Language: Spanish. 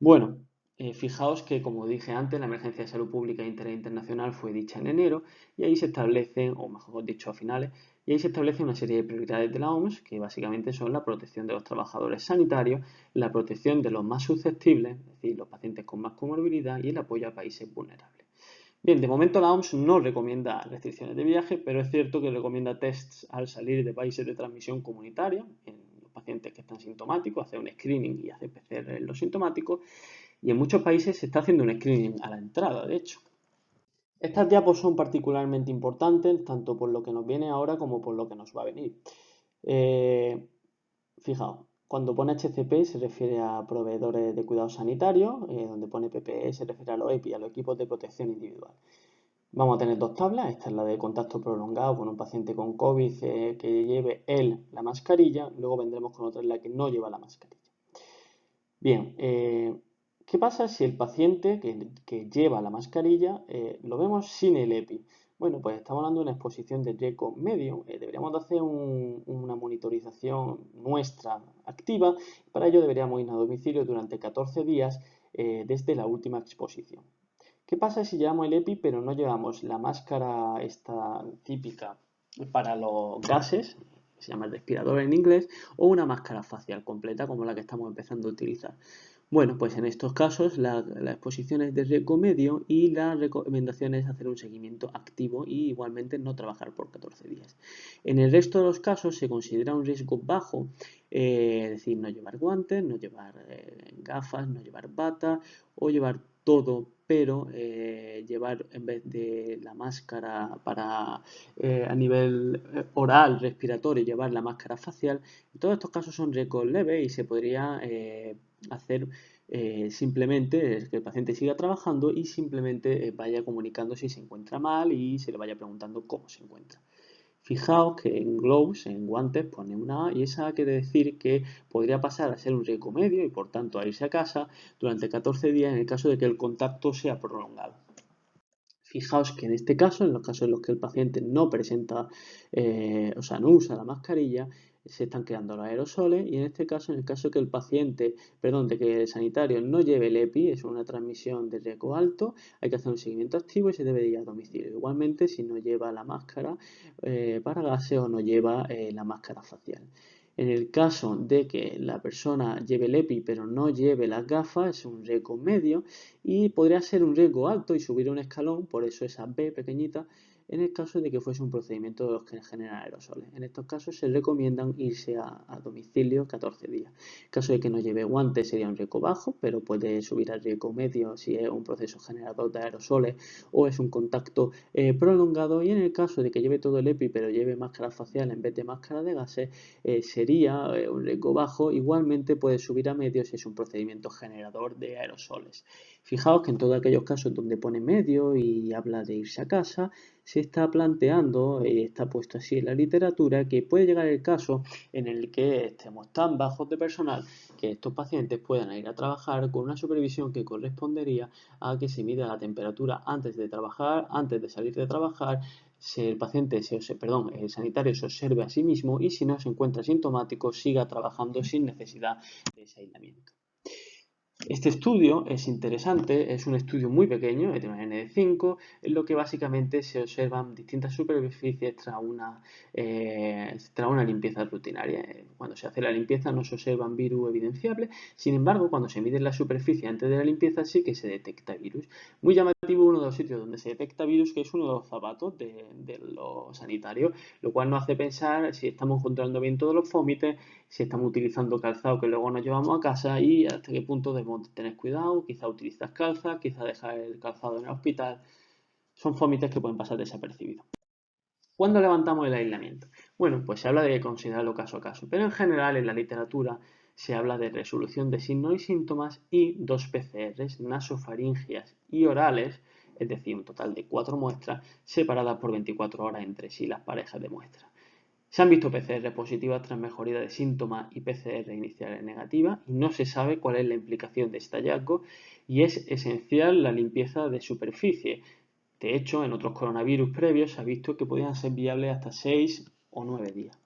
Bueno, fijaos que, como dije antes, la emergencia de salud pública e interés internacional fue dicha en enero y ahí se establecen, o mejor dicho, a finales, y ahí se establece una serie de prioridades de la OMS que básicamente son la protección de los trabajadores sanitarios, la protección de los más susceptibles, es decir, los pacientes con más comorbilidad y el apoyo a países vulnerables. Bien, de momento la OMS no recomienda restricciones de viaje, pero es cierto que recomienda tests al salir de países de transmisión comunitaria en los pacientes que están sintomáticos, hacer un screening y hacer PCR en los sintomáticos, y en muchos países se está haciendo un screening a la entrada, de hecho. Estas diapos son particularmente importantes tanto por lo que nos viene ahora como por lo que nos va a venir. Eh, Fijaos, cuando pone HCP se refiere a proveedores de cuidados sanitarios, donde pone PPE se refiere a los EPI, a los equipos de protección individual. Vamos a tener dos tablas, esta es la de contacto prolongado con un paciente con COVID que lleve él la mascarilla, luego vendremos con otra en la que no lleva la mascarilla. Bien, ¿qué pasa si el paciente que lleva la mascarilla lo vemos sin el EPI? Bueno, pues estamos hablando de una exposición de riesgo medio. Deberíamos de hacer una monitorización nuestra activa. Para ello deberíamos ir a domicilio durante 14 días desde la última exposición. ¿Qué pasa si llevamos el EPI pero no llevamos la máscara esta típica para los gases, que se llama el respirador en inglés, o una máscara facial completa como la que estamos empezando a utilizar? Bueno, pues en estos casos la exposición es de riesgo medio y la recomendación es hacer un seguimiento activo y igualmente no trabajar por 14 días. En el resto de los casos se considera un riesgo bajo, es decir, no llevar guantes, no llevar gafas, no llevar bata o llevar todo, pero llevar en vez de la máscara para a nivel oral, respiratorio, llevar la máscara facial. En todos estos casos son riesgos leves y se podría hacer simplemente que el paciente siga trabajando y simplemente vaya comunicando si se encuentra mal y se le vaya preguntando cómo se encuentra. Fijaos que en gloves, en guantes, pone una A y esa A quiere decir que podría pasar a ser un riesgo medio y por tanto a irse a casa durante 14 días en el caso de que el contacto sea prolongado. Fijaos que en este caso, en los casos en los que el paciente no presenta, o sea, no usa la mascarilla, se están creando los aerosoles y en este caso, en el caso que el paciente, perdón, de que el sanitario no lleve el EPI, es una transmisión de riesgo alto, hay que hacer un seguimiento activo y se debe ir a domicilio. Igualmente, si no lleva la máscara para gases o no lleva la máscara facial. En el caso de que la persona lleve el EPI pero no lleve las gafas, es un riesgo medio y podría ser un riesgo alto y subir un escalón, por eso esa B pequeñita, en el caso de que fuese un procedimiento de los que generan aerosoles. En estos casos se recomiendan irse a domicilio 14 días. En caso de que no lleve guantes sería un riesgo bajo, pero puede subir al riesgo medio si es un proceso generador de aerosoles o es un contacto prolongado. Y en el caso de que lleve todo el EPI pero lleve máscara facial en vez de máscara de gases, sería un riesgo bajo. Igualmente puede subir a medio si es un procedimiento generador de aerosoles. Fijaos que en todos aquellos casos donde pone medio y habla de irse a casa, se está planteando, está puesto así en la literatura, que puede llegar el caso en el que estemos tan bajos de personal que estos pacientes puedan ir a trabajar con una supervisión que correspondería a que se mida la temperatura antes de trabajar, antes de salir de trabajar, si el paciente, perdón, el sanitario se observe a sí mismo y si no se encuentra sintomático siga trabajando sin necesidad de ese aislamiento. Este estudio es interesante, es un estudio muy pequeño, es de una N de 5, en lo que básicamente se observan distintas superficies tras una limpieza rutinaria. Cuando se hace la limpieza no se observan virus evidenciables, sin embargo, cuando se mide la superficie antes de la limpieza sí que se detecta virus. Muy llamativo uno de los sitios donde se detecta virus, que es uno de los zapatos de los sanitarios, lo cual nos hace pensar si estamos controlando bien todos los fómites, si estamos utilizando calzado que luego nos llevamos a casa y hasta qué punto debemos tener cuidado, quizá utilizas calza, quizá dejar el calzado en el hospital. Son fómites que pueden pasar desapercibidos. ¿Cuándo levantamos el aislamiento? Bueno, pues se habla de considerarlo caso a caso, pero en general en la literatura se habla de resolución de signos y síntomas y 2 PCRs nasofaringias y orales, es decir, un total de 4 muestras separadas por 24 horas entre sí las parejas de muestras. Se han visto PCR positivas tras mejoría de síntomas y PCR iniciales negativas y no se sabe cuál es la implicación de este hallazgo y es esencial la limpieza de superficie. De hecho, en otros coronavirus previos se ha visto que podían ser viables hasta 6 o 9 días.